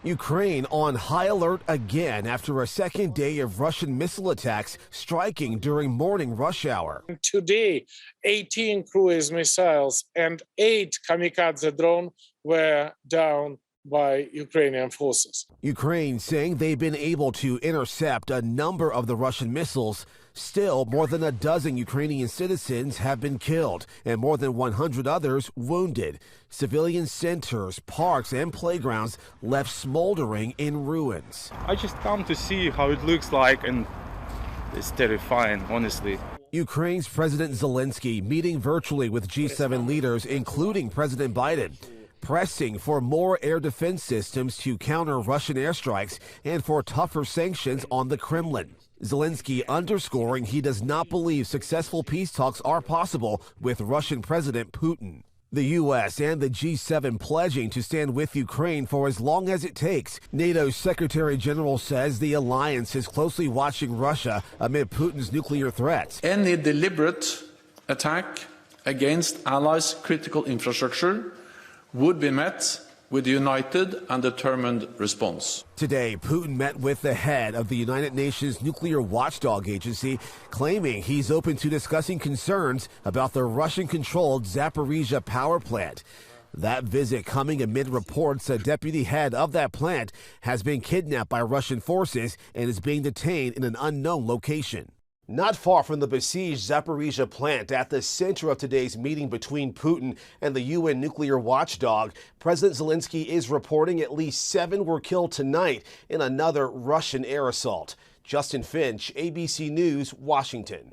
Ukraine on high alert again after a second day of Russian missile attacks striking during morning rush hour. Today, 18 cruise missiles and 8 kamikaze drones were down by Ukrainian forces. Ukraine saying they've been able to intercept a number of the Russian missiles. Still, more than a dozen Ukrainian citizens have been killed and more than 100 others wounded. Civilian centers, parks, and playgrounds left smoldering in ruins. I just come to see how it looks like, and it's terrifying, honestly. Ukraine's President Zelensky meeting virtually with G7 leaders, including President Biden, pressing for more air defense systems to counter Russian airstrikes and for tougher sanctions on the Kremlin. Zelensky underscoring he does not believe successful peace talks are possible with Russian President Putin. The U.S. and the G7 pledging to stand with Ukraine for as long as it takes. NATO's Secretary General says the alliance is closely watching Russia amid Putin's nuclear threats. Any deliberate attack against allies' critical infrastructure would be met with a united and determined response. Today, Putin met with the head of the United Nations Nuclear Watchdog Agency, claiming he's open to discussing concerns about the Russian-controlled Zaporizhzhia power plant. That visit coming amid reports a deputy head of that plant has been kidnapped by Russian forces and is being detained in an unknown location. Not far from the besieged Zaporizhzhia plant, at the center of today's meeting between Putin and the UN nuclear watchdog, President Zelensky is reporting at least 7 were killed tonight in another Russian air assault. Justin Finch, ABC News, Washington.